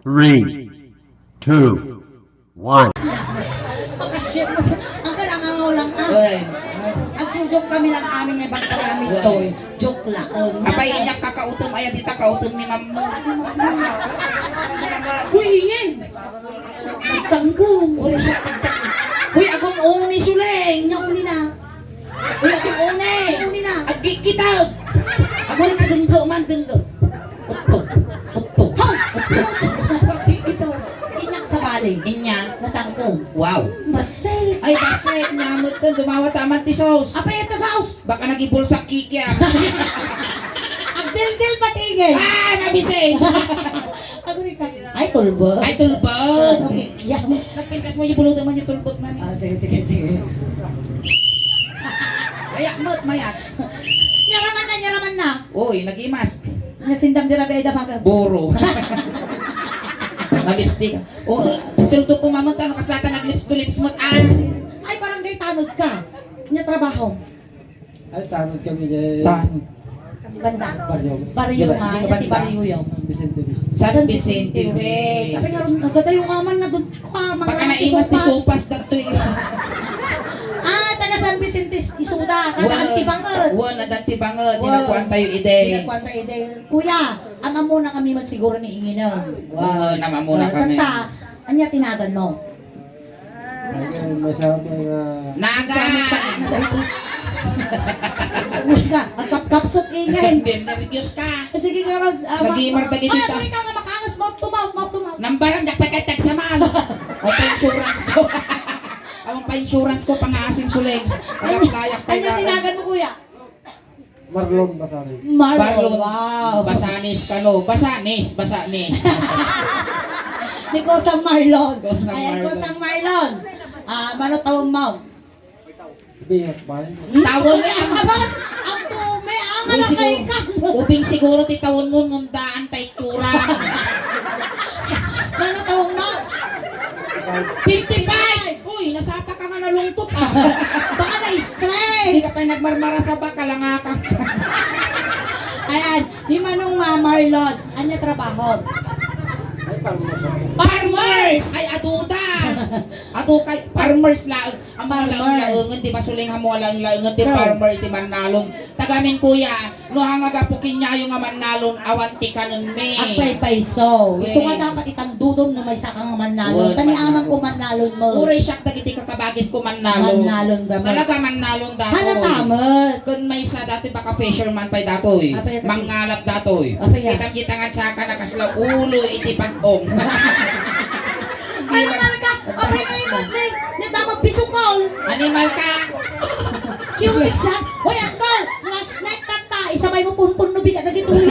3, 2, 1. Pakasip mo. Ang kalangangaw lang Uy. Ang joke kami lang amin nga pagpagamit to. Joke lang. Kapay inyak kakautom, ayan dita kautom ni ma'am mo. Uy, ingin! Pagtanggan. Uy, agong uni suleng. Nya uni na. Uy, agong uni. Uni na. Agi kita. Ako rin kadenggo man, denggo. Utto. Utto. Ha! Agi kita. Inyak sa baling. Inya. Natangkang. Wow. Basay. Ay, baset. Nyamot na. Dumawa taman ti sauce. Apa ito sa house? Baka nagibulsak kiki ah. Agdil-dil patingin. Ah, nabisit. Ako rin kanina. Ay, tulbot. Ay, tulbot. Yan. Nagpintas mo yung bulutan man yung tulbot man. Ah, sige, sige, sige. Mayak mo't, mayak. Nyaraman na. Uy, nag-imas. Nasindang dira beda mga. Buro. Nag-lipstick. O, sulto po mamunta, nakaslata nag-lips to lips mo't. Ah. Ay, parang kay tanod ka. Nya trabaho. Ay, tanod kami dyan. Tan. Banda. Baryo. Baryo Diba, nga. di Yan ba di banda? baryo yun. Vicente. San Vicente Way. Sabi nga rin, nagdadayo ka man na doon. Baka naimas ni Sopas datoy. Ah, taga San Vicente Isuda. Kadaanti banget. Wa nadanti banget. Wow. Dinakuan tayo ide. Kwanta ide. Kuya, ama muna kami man siguro ni Inginan. Wow, nama muna kami. Tata, anya tinagan mo? Ay, masabi nga. Naga! Saan na dahil? Uy ka, ang kapsot ingay. Nervyos ka. Sige nga Mag-iimar tagi dito. Ay, ka nga makaangas, mouth to mouth. Nambaran, dakpay kay tagsamal. O pa-insurance ko. Ang pa-insurance ko, pang-aasim suleg. Pag-aplayak tayo. Anya tinagan mo kuya? Marlon Basari. Marlon. Wow. Basanis ka no. Basanis. Ni Kosang Marlon. Kosang Ayan, Marlon. Kosang Marlon. Mano tawag mo? Biyak ba? Tawon mo ang Ang pume, ang alakay ka. Ubing siguro titawon mo ng daan tay kurang. Mano tawag mo? 55! Uy, nasapa ka nga nalungtot ah. Baka Hindi na-stress. ka pa nagmarmara sa baka lang nga ka. Ayan, ni Manong Marlon. Anya trabaho? Ay, parang masabi. Farmers! Ay, aduda! Adu kay farmers laang. Ang mga Farmer. laungan, di ba suling mo laungan, di Sure. farmer, di manalon. Tagamin kuya, no hangagapukin niya yung manalon, awanti ka nun me. Apay paiso. Gusto Eh. nga dapat itandudom na may sakang manalon. Well, Tani amang ko manalon mo. Uray siyak dagiti kakabagis ko manalon. Manalon dapat. Talaga manalon datoy. Halatamat. Kung may isa dati baka fisherman pa datoy. Apay, apay. Mangalap datoy. Apay, ah. Kitang-kitangan sa ka nakasla ulo iti pag-ong. Ay, naman ka. Apay na imod ni. Ni dapat pisukol. Animal ka! Cubic sad. Hoy, uncle. Last night tata. Isabay mo punpun no bigat agit uyo.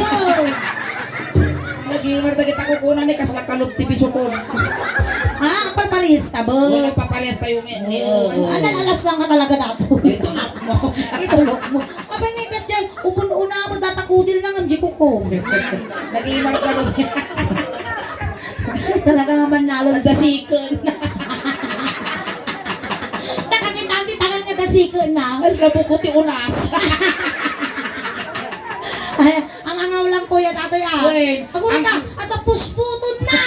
Nag-iimar dagit ako kunan ni kasla kalog ti bisukon. Ha? Apal parista ba? Wala papares tayo ni Alas lang ka talaga dato. Itulak mo. Itulok mo. Apay nga kas dyan. Upun-una mo datakudil na ng jiko ko. Nag-iimar ka rin. Talaga nga manalo Sa sikon. Nakakitang tangan nga dasiko na. As nabukuti unas. Ay, ang angaw lang kuya tatay ah. Wait, Ako na, at ang pusputod na.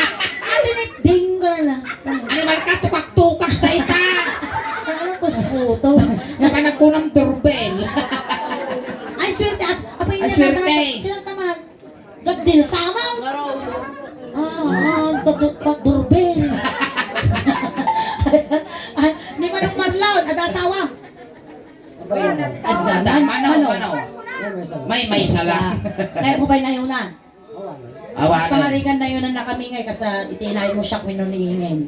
Atinik ding ka na. Animal ka, tukak-tukak na ita. Ano pusputod? Napanagkunang doorbell. Ay, swerte at apay Ay, swerte. Kinantaman. Gadil samaw. Durbel. Ay, ni Manong Marlon, at asawa. Manaw. May sala. Kaya mo ba'y nayunan? Mas Awanan. pangarikan na yun na kami ngay kasi itinay mo siya minuningin.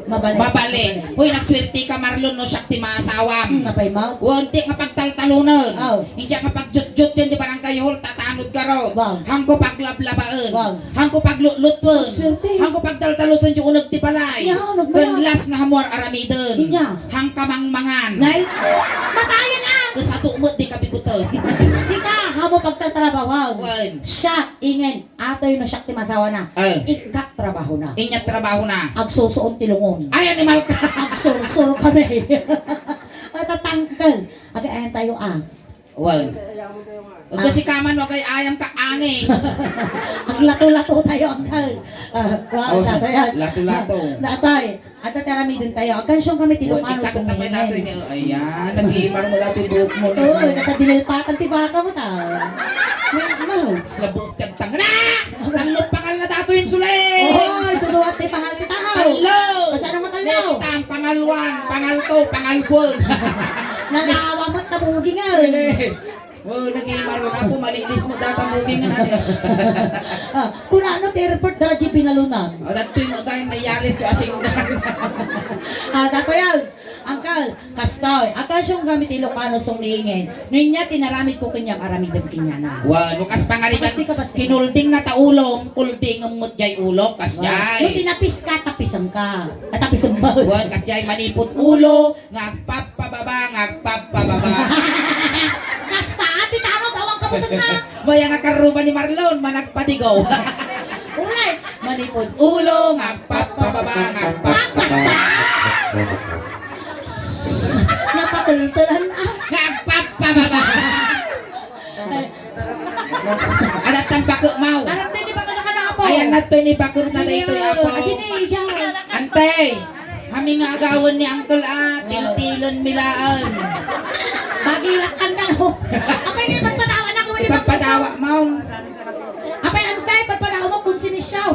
Mabalik. Mabalik. Uy, nagswerte ka Marlon no siyak ti maasawam. Napay mouth. Wanti nga pagtaltalunan. Aw. Hindi ka pagjut-jut yan di parang kayo tatanod ka raw. Wow. Hangko paglablabaan. Wow. Hangko paglutluton. Swerte. Hangko pagtaltalusan yung unag ti palay. Yeah, unag balay. Kun las nga hamuar aramiden. Inya. Hangka mangmangan. Nay, matayan na! Kasatumot di kabigutan. Sika, hamo pagtatrabaho. Wan. Siya, ingin, atoy no siya timasawa na. Ikak trabaho na. Inyat trabaho na. Agsusuon tilungon. Ay, animal ka. Agsursur kami. At tatangkel. At ayan tayo ah. Wan. Ug si kaman wa kay ayam ka angin. Ang lato-lato tayo, Uncle. Wow, Oh, tatayan. lato-lato. Natay, at tarami din tayo. Ang kansyon kami Ilocano Ikakot na pa dato sumingin. ni. Ayan, nag-iimar mo dato yung buhok mo. Oo, nasa dinilpatan tibaka mo ta. May mo. Slabog tagtang na! Talong pangal na dato yung sulay! Oy, tuduwat ti pangal ti tao. Hello! Kasi ano matalaw? Kita ang pangalwan, pangalto, pangalbon. Nalawa mo't nabugi nga. Oh, nag-iimar mo na po, malinis mo dapat moving na na. Kung ano, ti report dala di pinalunan. O, dato yung magayang nayalis to asingdan. Dato yan. Angkal, kastoy. Akasyong gamit Ilocano song niingin. Ninya tinaramid ko kanyang aramid ng kinyana. Wow, nukas pangarigan, Kapasti ka ba siya? kinulding na taulong, kulding ang mutjay ulok, Nung kasjay. tinapis ka, tapisan ka. At tapisan ba? Wow, kasjay manipot ulo, ngagpapababa, ngagpapababa. Kasta, ati tanong, awang kabutot na. Maya nga karuba ni Marlon, managpadigaw. Ulay, manipod. Ulo, ngagpapababa, ngagpapababa. Napatultulan na. Ngagpapababa. Adat ang bakit mau. Arang tayo, di ba ka nakanapo? Ayan na to ni bakit na dito yapo. Adini, diyan. Antay, kami nga agawan ni Uncle tiltilan milaan. Bagilatan ka no. Apay nga, pagpadawan ako. Ipagpadawa mau. Apay, antay, pagpadawan mo kung sinisyaw.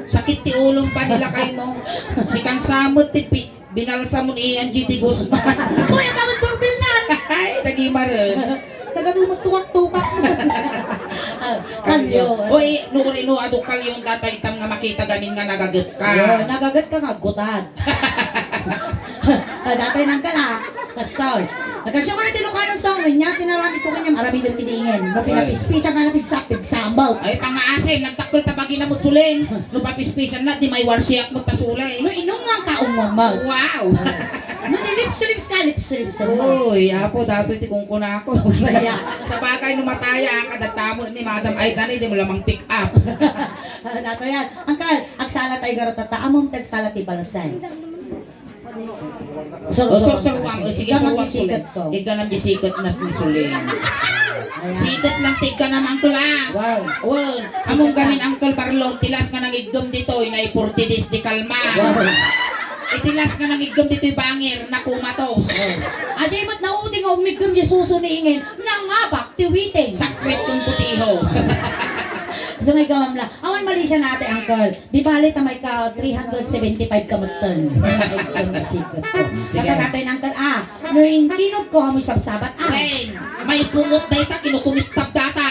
Sakit ti ulong pa nila kay mo. Si kang samot ti binalsa mo ni Angie Di Guzman. Uy, ang naman doorbell na. Ay, nagima rin. Nagadumot tuwak-tuwak. Kalyo. Uy, nuuri no aduk kalyo yung tatay itam nga makita gamin nga nagagat ka. Nagagat ka nga, gutad. Datay nang kala. Kastoy. Nagkasya ko na Ilocano song. Niya, tinaramid ko kanyang arami ng piniingin. Mapinapispisa nga na pigsambaw. Ay, pangaasim, nagtakol tapagin na mo tuling. Lupapispisan na, di may warsiyak mo tasulay. No, inong nga kaumamaw. Wow! No, lips-lips ka, lips-lips. Uy, apo, dato iti kung kuna ako. Kaya. Sa bagay numataya, kadatamo ni Madam Aitan, hindi mo lamang pick up. Dato yan. Angkal, agsala tayo garotata. Among tagsala ti balasay. O, suruwang, o sige, Gamang suruwang isikat suling. ko. Iga nang bisikat na ni Suling. Ayan. Sikat lang tigka naman ko lang. Wow. Wow, among gamin Uncle Barlon, tilas nga nang igdom dito, inay 40 days di kalma. Wow. Itilas nga nang igdom dito bangir, nakumatos. Ajay mat nauding o umigam di susuniingin. Nangabak, tiwiting. Saklit kong putiho. So may gamam lang. Awan mali siya natin, Uncle. Di bali tamay ka 375 kamutan. Ang masikot ko. Sige. Kata natin, Uncle, noin kinod ko amoy sabsabat, Wen, may pungot na ita, kinukumitab data.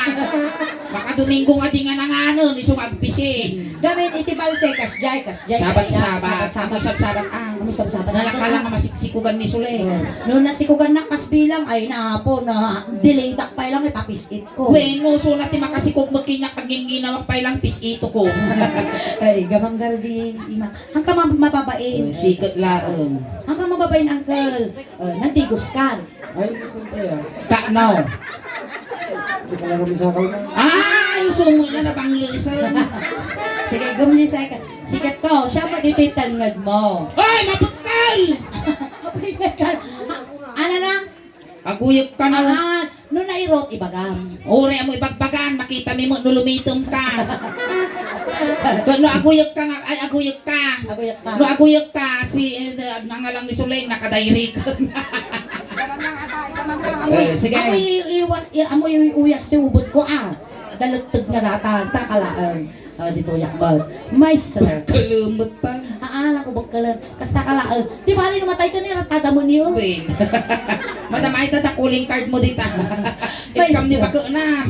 Baka Domingo nga di nga nangano, nisong agpisin. Gamin itibalse, kasjay. Sabat-sabat, among sabsabat Amoy sabsabat. Nalakala nga masiksikugan ni Sule. Noon nasikugan na kasbilang, ay naapo na delay dakpay lang, ipapisit ko. Wen, no, so natin makasikog magkinyak ang ginginawak pa lang pisito ko. Ay, gamang gardi, ima. Ang ka mababain. Sikat laang. Ang ka mababain, Uncle. Nandigos ka. Ay, siyempre ah. Kaknaw. Hindi ka lang kami sa kalma. Ay, sumo na bang lusan. Sige, gumli sa ka. Sikat ko, siya mo dito yung tangad mo. Ay, mapukal! Ano na? Aguyok ka na. No nairot, ibagam. Uri mo ibagbagan, makita mi mo nulumitom ka. No aguyok ka nga, ay aguyok ka. Agoyak ka. No aguyok ka, si nga lang ni Suleng nakadayri ka. Sige. Amoy uyas ti ubod ko Dalagtag na data, takalaan. Dito yakbal. Maestro. Kalumot pa. Ako bagkalan. Kasta kalaan. Di ba namatay ka ni ratada mo niyo? Win. Madam ay tatakuling card mo dita. Ikam ni bako na.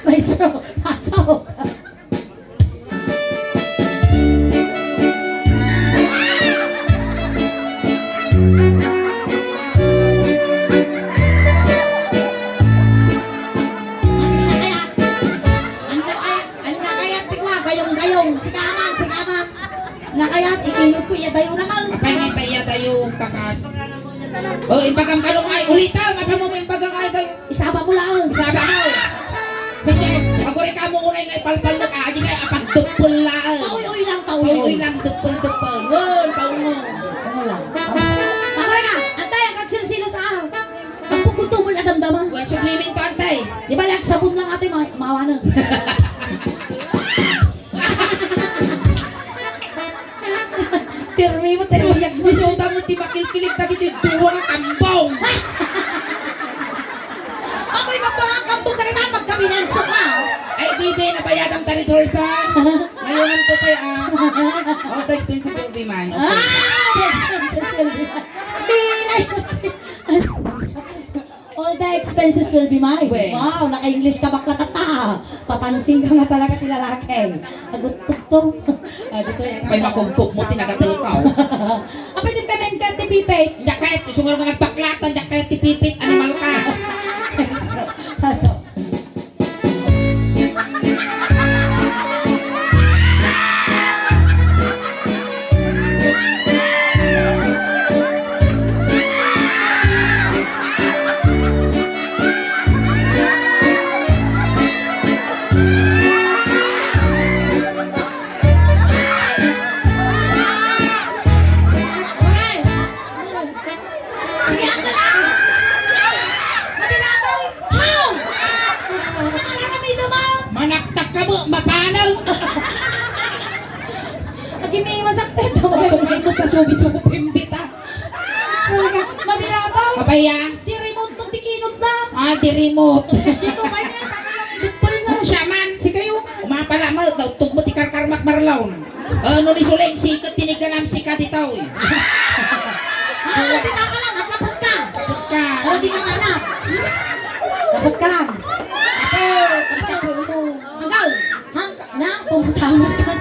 Maestro, pasok. Nakayat, ikinod ko iya dayo naman. Apay ni taya tayo kakas. Oh, impagam kalong ay ulita, mapa mo impagang ay tayo. Isaba mo lang. Isaba mo. Sige, ako rin ka mo unay ngay palpal na ka, di ngay apagdupol lang. Pauy-uy lang, Uy lang, dupol-dupol. Won, paungo. Ano lang? Ako rin ka, antay, ang kagsilo sa Ang pukutumol na damdama. Wala supplement to, antay. Di ba nagsabon lang ato yung maawa na. Pero may mo tayo iyak mo. Isuta mo ti makilkilig na gito yung duwa nga kambong. Amoy magpangakambog na kita pagkabinanso ka. Ay, bibi, nabayadang taridorsan. Ngayon ko pa all the expensive will be mine. All the expenses will be mine. Weh. Wow, naka-English ka bakla kata. Papansin ka nga talaga ti lalaki. Agutog to. Dito yan. May makugkog mo, tinagatilkaw. Apa din kamen ka ti Pipe? Jakayat, sungur nga nagpaklatan, jakayat ti pipit, animal ka. Pasok. Sige, ang lang! Madinatoy! How? Nakaramido mo! Manaktak ka mo, mapanaw. Agi may masakit mo. Ito kayo mo, tasubi-subo, pimdita. Madinatoy! Kapaya, Di remote mo tikinot na! di remote. Dito kayo na, tayo lang idupal na. Shaman, Si kayo! umapala mo, daw tugmo ti karkarmak marlawn. Ano ni Suleng, sikat tinigalam si Kaditaw. Ah, tinaka lang, magkapot ka! Kapot ka. Pero di ka manap! Kapot ka lang! Apo mo. Hanggang! Na, pumusama ka.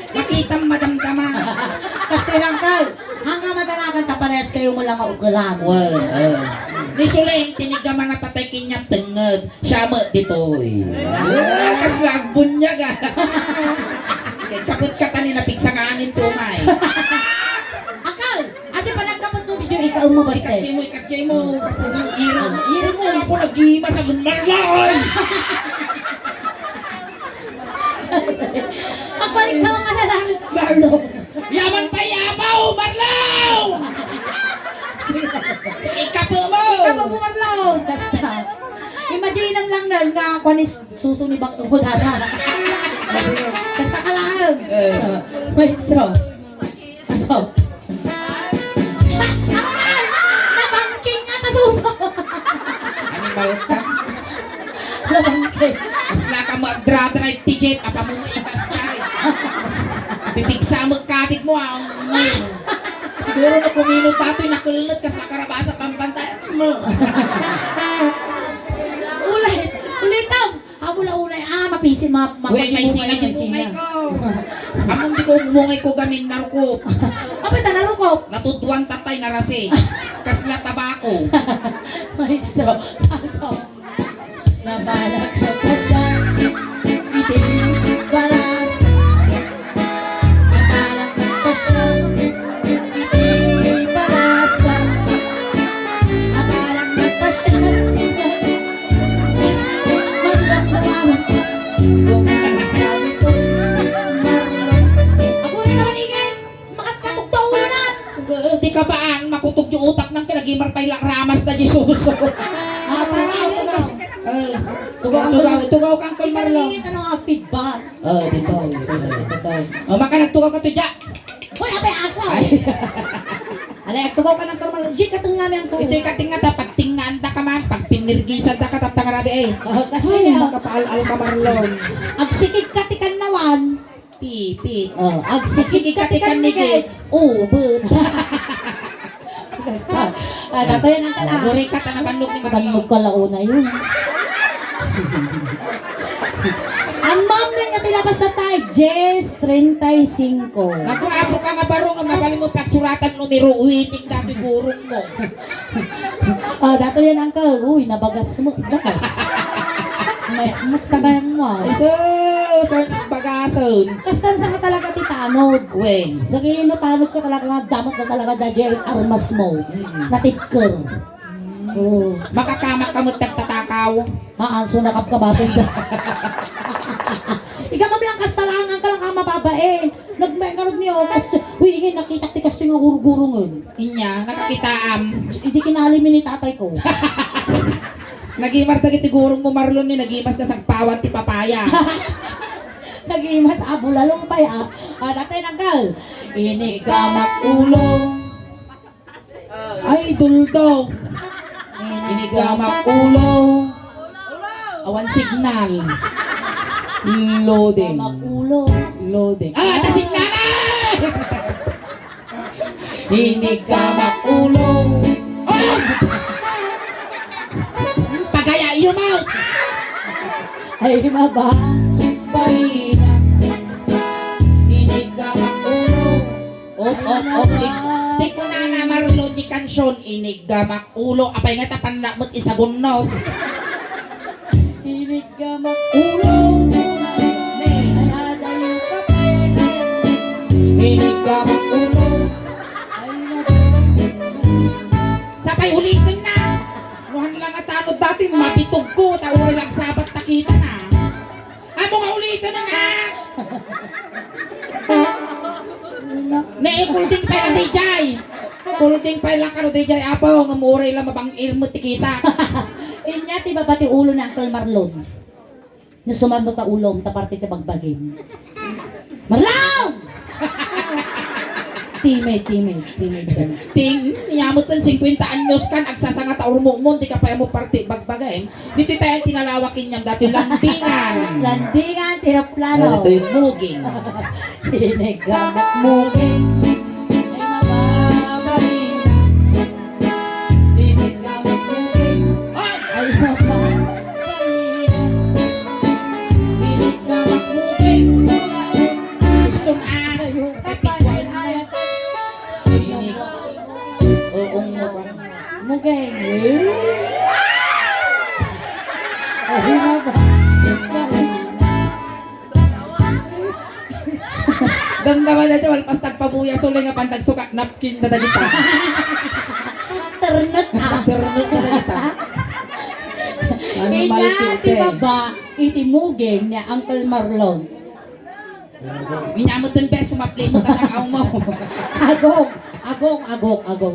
Nakita mo madamdama. Kasi lang ka, hanggang madalagan ka pares kayo mo lang maugalan. Well, ni Suleng, tinigaman na tatay kinyap tenged. Siya mo dito. Kaslagbun niya ka. Kapot ka tani na pigsangaanin tumay. Akal! Ate pa nagkapot mo video, ikaw mo ba Ikasjay mo, ikasjay mo. Iro. Iro mo. Wala po nag-iima sa gunmarlaon. Ang balik ka mga lalaki, Marlo. Yaman pa yapaw, Marlaw! Ikapo mo! Ikaw mo Marlo. Basta. Imagine lang na nga ako ni suso ni Bakto mo dara. Basta ka lang. Maestro. Pasok. Nabangking nga na suso. Animal ka. Nabangking. Asla ka mo agdra-drive ticket, apa mo ikas kay. Pipigsa mo kabig mo ang siguro na kuminot dato'y nakulot kas nakarabasa pampantay mo. Ulitam. Ulay. Mapisin Uy, may sila yung bungay ko. Among di ko bungay ko gamin narukop. Apa ito narukop? Natutuan tatay na rasi. Kasla tabako. Maestro, pasok. Nabala ka pa siya. Iting balas. Nabala ka pa siya. Iting balas. Nabala ka pa siya. Magdamdaman ka. Gumagdamdaman ko. Ako rin naman ingin. Makatkatok to ulunan. Di ka baan makutog yung utak ng pinagimar pa ilang ramas na Jesus. Tugaw kang kalmarlo. Ikaw ano nga feedback. Dito. Maka nagtugaw ka to dya. Hoy, abay aso. Alay, tugaw ka ng kalmarlo. Di ka itong namin ang tugaw. Ito'y katinga ta, pag tingaan ta ka man, pag pinirgisan ta ka, tatangarabi eh. Kasi Makapaal-al ka marlon. agsikig katikan nawan. Pipit. Agsikig Katikan katikan ni nigit. Git. Ubod. Dato yan ang kala. Guri ka ta na bandog ni Bandog Marlon. ka launa yun. Ang mom na nga tilabas na tayo, Jess 35. Nagwapo ka nga barong, ang magaling mo pagsuratan numero, uwiting dati gurong mo. Dato yan ang kala. Uy, nabagas mo. Bagas. May magtabayan mo. Sir, bagason. Kastan sa ka talaga titanod. Wen. Naging tanod ka talaga nga damot na talaga dadya yung armas mo. Natidker. Oo. Makakamak ka mo tagtatakaw. Maanso na kapkabatong da. Ikaw kablang kastalangan ka lang ang mababain. Nagmengarod niyo. Uy, ingin nakita ti kasto yung gurugurungan. Inya, nakakitaam. Hindi kinalimin ni tatay ko. Nagimar tagi tigurong mo Marlon ni nagimas na sagpawat ti papaya. Nagimas abulalumpay datay nanggal. Inigamak ulo. Ay duldo. Inigamak ulo. Awan signal. Loading. Inigamak ulo. Loading. Ta signal na! Inigamak ulo. Oh! Pagaya iyo mouth. Ay maba. Bahina. Inigamak ulo. Op. Di ko na Marlon di kansyon. Inigamak ulo. Apay nga tapan na mo't isagun no. Inigamak ulo. Ayadayo ka pa. Inigamak ulo. Ay maba. Sapay ulitin na. Nuhan lang at tanod dati mapitog ko. Tawari lang sabat takita na. Amo nga ulitin na nga. Kulding pa lang DJ. Kulding pa lang karo DJ. Apo nga muray lang mabang ilmo tikita. Inya ti babati ulo ni Uncle Marlon. Nga sumando ta ulong ta parte ti bagbagin. Marlon! Teammate. Ting, niyamot tan 50 anyos kan agsasanga ta urmo mo di ka pa mo parte bagbagay. Dito tayo tinalawakin niyam dati landingan. Landingan, tiraplano. Ito yung muging. Inigamak muging. Ay mababalin. Inigamak muging. Ay mababalin. Inigamak muging. Gusto na. Kapitwan na. Oo mo ba? Muging. Ay mababalin. Damdaman na ito, walpas tagpabuya, suling nga pantag sukat napkin na dagita. Ternot Turnot na dagita. Animal Ina, cute di ba ba, itimuging ni Uncle Marlon. Minyamot din ba, sumapli mo kasang aw mo. Agong.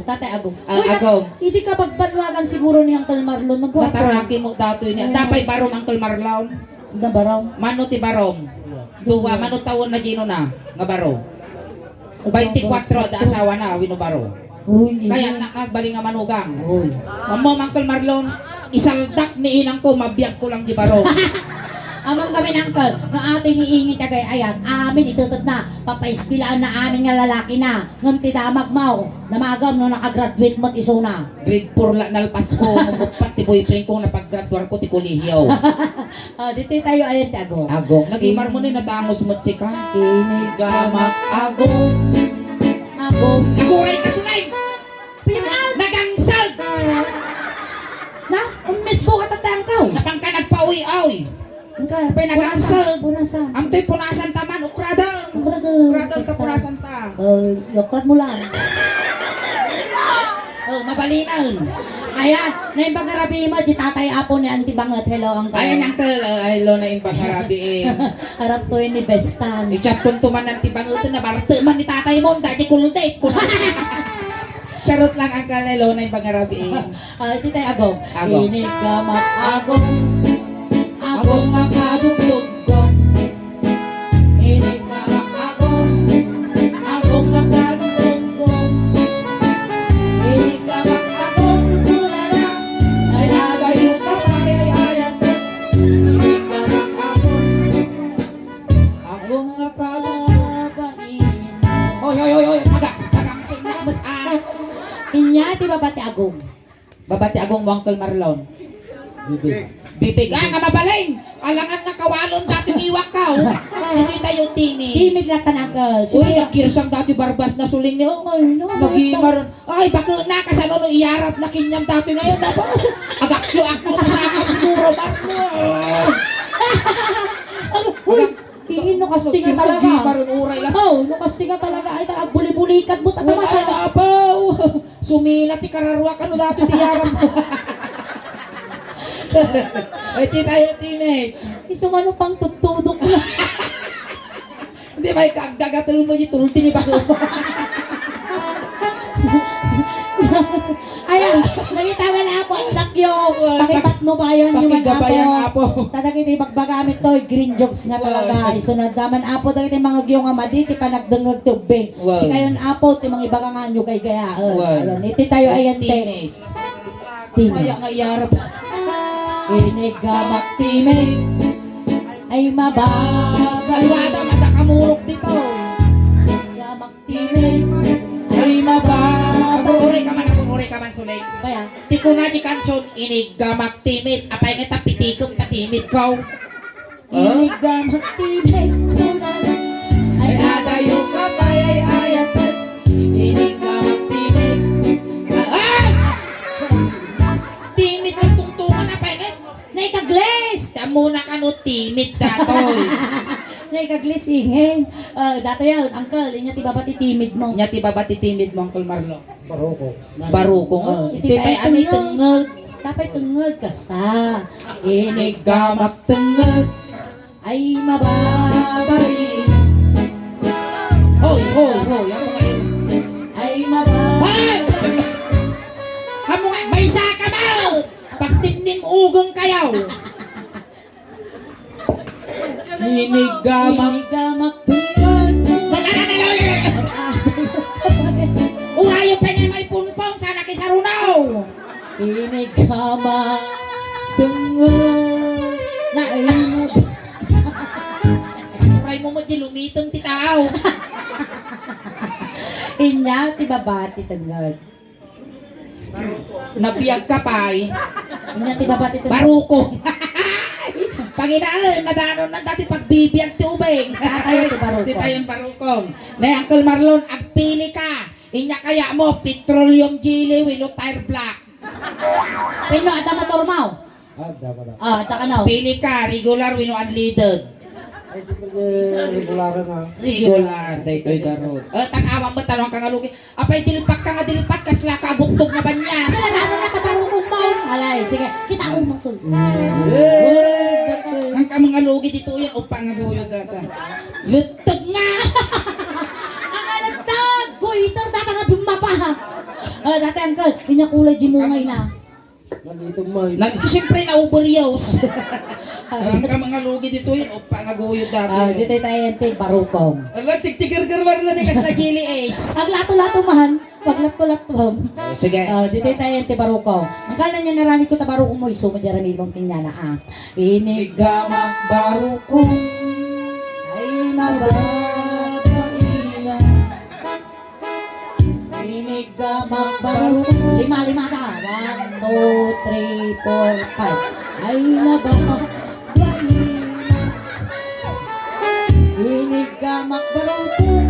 Tatay agong. Agong. Hindi ka pagbanwagan siguro ni Uncle Marlon. Magwapo. Mataraki mo dato niya. Dapay barom Uncle Marlon. Ang baraw. Mano ti barom. Duwa, mano tawon na gino na, nga baro. 24 da asawa na, wino baro. Uy, Kaya nakagbali nga manugang. Uy. Mamo, Uncle Marlon, isaldak ni inang ko, mabiyag ko lang di baro. Amang kami ng Uncle, na ating iingit ka kay ayan, amin itutod na, papaispilaan na amin nga lalaki na, nung tidamag mau, namagam no nakagraduate mo't iso na. Grade 4 la nalpas ko, mugupat ti boyfriend ko, napag-graduar ko ti kolehiyo. Dito tayo ayan ti agong. Agong, nagimar mo ni natangos mo't si ka. Kinigamak Agong. agong. Iguray ka sunay! Pinal! Nagangsag! Na, umis mo ka tatangkaw. Napangka nagpauwi-awi. Ang Pay nagangsag. Punasan. Amto'y punasan taman, ukradaw. Ukradaw. Ukradaw sa punasan ta. Yokrat mo lang. Mabalinan. Ayan, na yung pagkarabi mo, di tatay apo ni Auntie Bangot. Hello, ang Ayan, Uncle, hello na yung pagkarabi eh. Arat ko yun ni Bestan. Ichat kuntuman ng tibangutan na barate man ni tatay mo, dahil kuldate ko na. Charot lang, Uncle, hello na yung pagkarabi eh. Di tayo agong. Agong. Inigamak agong. Agong ang kadugdugdong. Inigamak agong. Agong ang kadugdugdong. Inigamak agong. Tulala. Ay agayo ka pare-ayan. Inigamak agong. Agong nga pala. Panginoon. Oy, pagang sinamot ah. Inya, di ba pati agong? Babati agong mo, Uncle Marlon. Bibig. Nga mabaling! Alangan nga kawalon dati iwak ka. Hindi tayo tini. Timid lang tanangkal. Uy, nagkirsang dati barbas na suling niyo. Ay, no. Magimar. Ay, baka na kasano no iyarap na kinyam dati ngayon na ba? Agaklo sa akin siguro Marlo. Uy, iino kastinga talaga. Magimaron uray lang. Oh, no kastinga talaga. Ay, buli-bulikat mo. Wala na apaw. Sumina ti kararwa ka no dati ti yarap. Ay, ti tayo teammate. Isumano pang tutudok na. Hindi ba ikagdagatal mo yung tulti ni Bako? Ayan, nakita mo na po, sakyo. Pakipatno ba yun yung Pakigabayan apo. Tatagit bagbagamit to, green jokes nga talaga. Isunod naman apo, tagit mga gyong amadi, ti panagdengag tubig. Wow. Si kayon apo, ti mga ibaga nga nyo kay gayaan. Wow. Ayan, iti tayo ayan te. Teammate. Teammate. Kaya nga iyarap. Inigamak teammate ay mababay. Kaliwata, matakamurok dito. Inigamak teammate Ay mababa. Aguray ka man, Sulay. ba yan? Di ko na di kanson, inigamak timid. Apay nga tapitikom, patimid ko. Inigamak teammate ay Adayo ka pa, ay ayat. Inigamak timid. Ay! Timid ka tungtungan, apay nga. naikagles! Tamo na ka no, timid datoy. Naikaglisingin. Dato yan, uncle, inya tiba pati timid mo. Nya tiba ba ti timid mo, Uncle Marlo? Baroko. Baruko nga. Ito pa'y ami tengag. Tapay tungod kasta. Inigamak tengag. Ay mababay. Hoy, hoy, hoy. Ako ngayon. Ay mababay. Hoy! Kamu nga, may saka ba? Pagtinim ugang kayaw. Hinigamang. Inigamak tungod. Urayo pa niya may punpong. Sana kisarunaw. Inigamak tungod. Na ay mababay. Uray mo mo di lumitong ti tao. Inya tiba bati tungod. Napiyag ka pa'y. Inya tiba bati tungod. Baruko. Panginaan, nadanon na dati pagbibiyag ti ubeng. Tayo ti barukong. Di tayon barukong. Na Uncle Marlon, agpili ka. Inya kaya mo, petroleum jelly, wino tire black. Pino, ata maturmaw. Dapat na. Ata ka na. Pili ka, regular, wino unleaded. Ay, siyempre regularan na. Regular, daytoy garod. Tanawa mo, tanong ka nga lugi. Apay, dilpak ka nga dilpak, kasla ka, agutog na banyas. Ano na tabarukong mo? Alay, sige. Kita ko mo to. Ang ka mga lugi dito yan, upa nga guyod data. Lutog nga! Ang alagtag! Kuitor, data nga bumapa. Dati uncle, inya kulay jimungay na. Nandito mo. Siyempre na uberios. Ang ka mga lugi dito yan, upa nga guyod data. Dito tayo yung tig barukong. Alam, tigtigar-garwar na ni kas na jelly ace. Ang lato-lato man, pag lato-lato. Sige. Dito tayo yung tig barukong. Ang kala niya narami ko tabarukong mo, iso mo dyan rami ibang tingnan na Inigamak baruko. ay mababailan. Inigamak barukong. Lima na. 1, 2, 3, 4, 5. Ay mababailan. Inigamak barukong.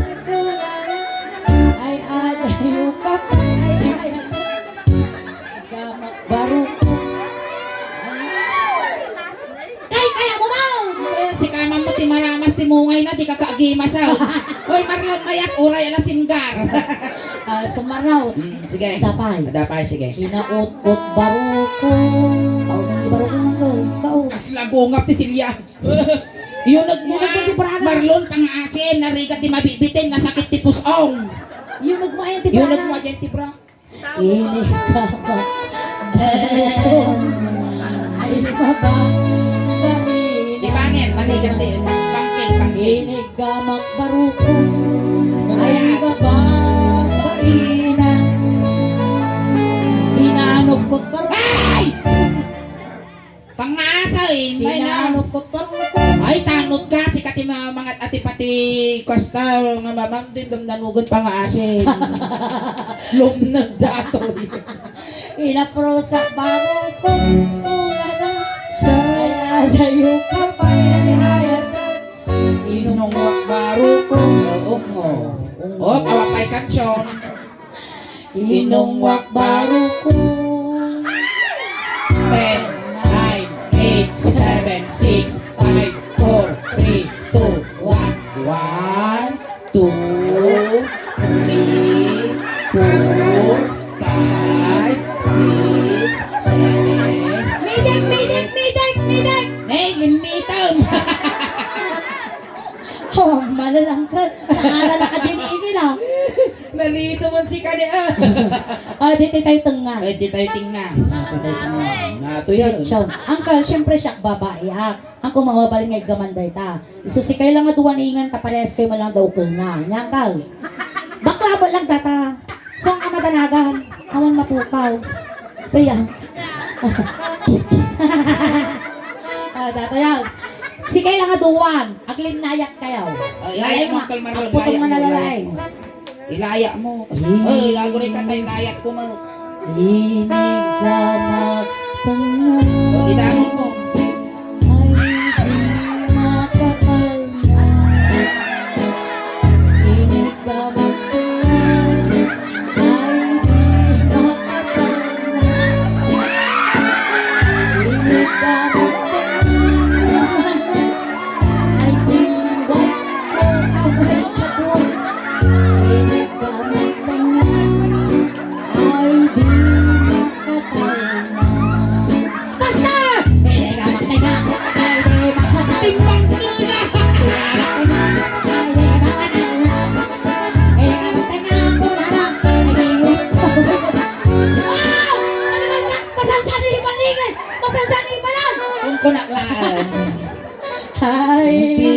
Ay adayo ka pa. Inigamak barukong. Kaya mo mal! Si kamang mo, ti maramas, ti mungay na, di ka kaagimas out. Hoy, Marlon, mayak, uray, ala singgar. Sumaraw. Sige. Dapay. Dapay, sige. Kinaot-ot barukong. Kaon ng barukong ng girl. Kaon. Kas lagungap ti Silya. Yun nagmua. Yun nagmua. Marlon, pang-asin, narigat ti mabibitin, nasakit ti pusong. Yung nagmaayan ti Yun Brana. nagmua dyan ti bra. Inigamak barukong. Ay baba. Di bangin, manigat ti. Pangking. Inigamak barukong. Ay baba. Dinanugkot barukong. Ay! Pang-asin, may na. Dinanugkot barukong. Ay, tanot ka, si kati mga ati pati kwasta, nga mamam din, nanugot pang-asin. Lumnag datoy. Inaprosak barukong. Sayadayo ka pa hayat. Inungwak baro ko ungo. Oh, awapay kansyon. Inungwak barukong. 10, 9, 8, 7, 6, 5, 4, 3, 2, 1. 1, 2, 3, 4, 5, 6, 7. Midek! Nay, limitam. Oh, malalang ka. Nakala na ka din iilan. Nalito man si kani ah. Dito tayo tunga. Ay, di tayo tingnan. Dito tayo tunga. Ito yan. So, angkal, syempre siya babae ha. Ang kumawabalin ngay gamanday ta. Isusikay lang nga duwan ingan ta pares kayo malang daw na. Nyangkal. Bakla ba lang data. So ang kamadanagan, awan mapukaw. Bayan. Data yan. Sikay lang nga duwan. Aglin nayak kayo. Ilaya mo, Uncle Marlon. Putong manalalay. Ilaya mo. Ay, lago rin ka tayo layat ko mo. Inig ka magtanong. Idangon mo. Ay di makakalma. Inig ka magtanong. Ay di makakalma. Inig ka magtanong. Ay di makakalma. Inig ka magtanong. Ay di makakalma. Pastor! Hindi ka magtinga. Ay di makakalma. Timbang ko na! Ay di makakalma. Hindi ka magtinga. Kurara. Ay di makakalma. Wow! Ano ba ka? Masansani ipaligay! Masansani ipalag! Kung kunaklaan. Ay di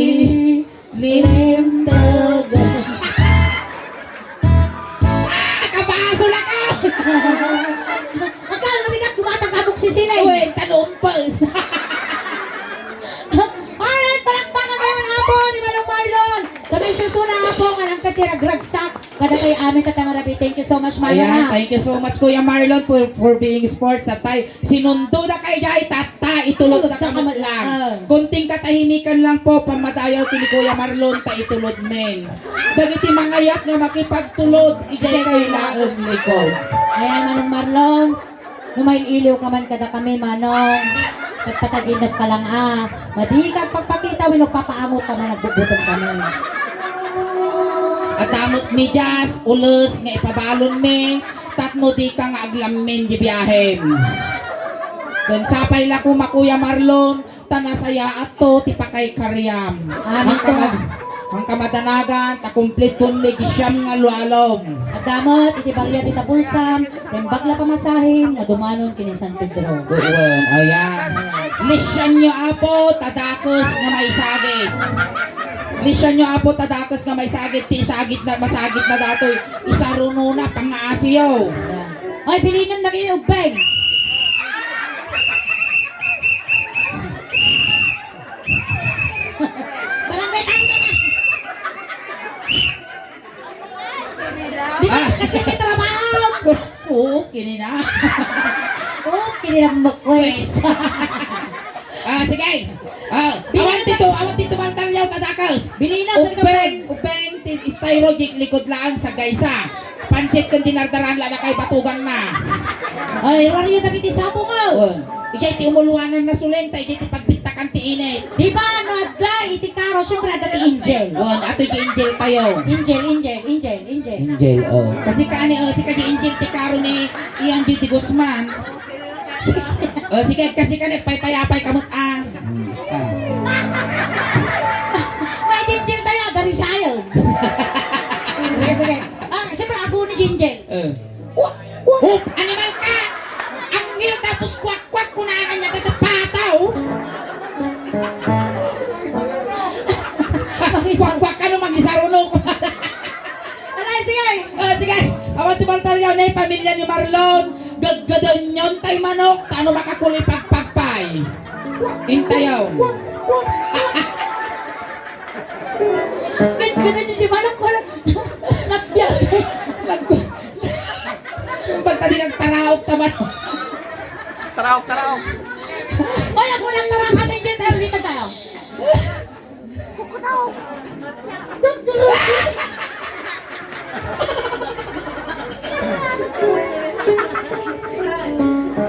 limdagan. Kabaso na ka! Akala nabigat kumatangkabok si Silay. Uy, talumpos! Alright, palakpakan kayo na po ni Manong Marlon. Sabay susuna po ka ng katira gragsak. Kada kayo amin katamarabi. Thank you so much, Marlon. Ayan, ha? thank you so much Kuya Marlon for being sports at tay. Sinundo na kayo dahil tata, itulog na kamot lang. Kunting katahimikan lang po, pamadayaw ko ni Kuya Marlon, ta itulod men. Dagiti mangayat nga makipagtulod, ijay kayo laong likod. Ayan, Manong Marlon. Numail-iliw ka man kada kami, Manong. Pagpataginap ka lang Madigag pagpakita, winagpapaamot ka man, nagbubutong kami. At damot mi jas, ulos nga ipabalon mi, tatno di ka nga aglamin di biyahem. Kung sapay la ko Kuya Marlon, tanasaya ato ti pakay karyam. Amin to. Ang kamadanagan, takumpleton mi gisyam nga lualom. At damot, iti barya ti tabulsam, tembak la pamasahin, na dumanon kini San Pedro. Buwan, ayan. Lisyan nyo apo, tadakos nga may sagit. Lisyan nyo apo, tadakos nga may sagit. Ti sagit na, masagit na datoy. Isaruno na, pang-aasiyaw. Ayan. Ay, bilinan na kayo, Beng! Barangay tayo na na! Di ba kasi may trabaho? Oo, kinina. Oh, kinilang mag-quest. Sige. Awan dito Mantalyaw, tadakos. Bilinan na kayo, Upeng, styrojik, likod lang sa gaysa. Pansit kung dinardaran la na kay batugan na. Ay, rariyo na kiti sapo mo. Ijay ti umuluanan na sulenta, ijay ti pagbintakan ti init. Di ba, ano, adla, iti karo, syempre, adla ti Angel. Ato yung angel kayo. Angel. Angel, Kasi kaani, si kaji angel ti karo ni Ian G. Guzman. Sige, kasi ka nagpaypayapay kamot basta. May Angel tayo, dari sayo. Sige. Syempre, ako ni Angel. Animal ka! Anghel tapos kwak-kwak kunaran niya dito pataw. Kwak-kwak ka no mag-isaruno ko. Alay, sige. Sige, awan tumantalyaw na yung pamilya ni Marlon. Gaggadon yun tay manok. Tano makakuli pagpagpay. Intayaw. Ay, ganun yung si Manok ko. Nagbiyak. Pagtadi nagtaraok ta manok. Taraw. Ay, ako lang tarakat Angel tayo. Dito tayo.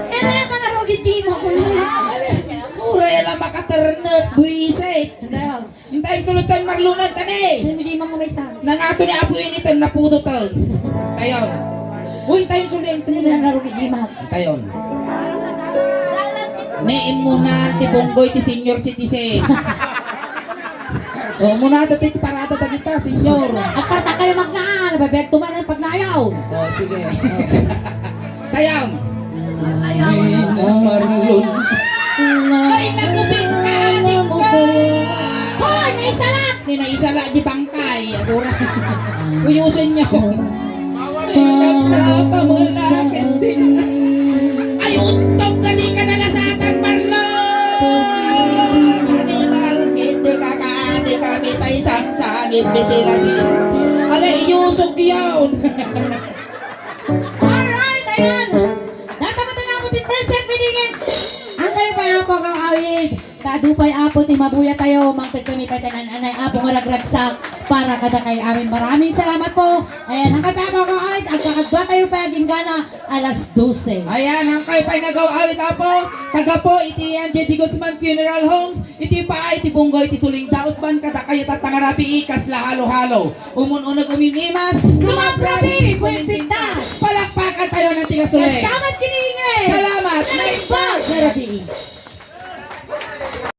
Eh, na yan na narugin Gino ko lang. Mura yan lang makaternet. Buisit. Hintayin tulad tayo Marlon tani. Hindi mo Gino mo may sa. Nang ato ni Apo yun ito, naputo to. Tayon. Uy, tayon sulit. Hindi na narugin Gino. Tayon. Nein mo na, ti Bonggoy, ti senior citizen. O muna dati parada ta kita, senyor. Ang parta kayo magnaan, nababeg tuman ang pagnayaw. O sige. Tayaw. Marlon. Ay nakubit ka, tingko. Hoy, naisalat! Ni naisala di bangkay. Agura. Uyusin niyo. Ay nagsapa mo na kending. Ay utog gali ka na lasatan, Marlon. Animal kiti kakati kami tay sangsangit bitila din. Alay iyusog yun. Alright, ayan. Natamatan na ako 10% piningin. Ang kayo pa apo kang awig. Kadupay apo ti mabuya tayo. Mangtid kami pa tanan anay apo nga ragragsak para kada kay amin. Maraming salamat po. Ayan, ang kayo pa kang awig. At kakadwa tayo pa gana alas 12. Ayan, ang kayo pa'y nagaw awit apo. Taga po, iti ang J.D. Guzman Funeral Homes. Iti pa iti bunggo, iti suling dausban. Kada kayo tatangarapi ikas la halo-halo. Umununag umimimas. Lumabrabi, pumimpintas. Palakpakan tayo ng tiga suling. Salamat kiningin. Salamat. Nice Nice bag. Sarabi.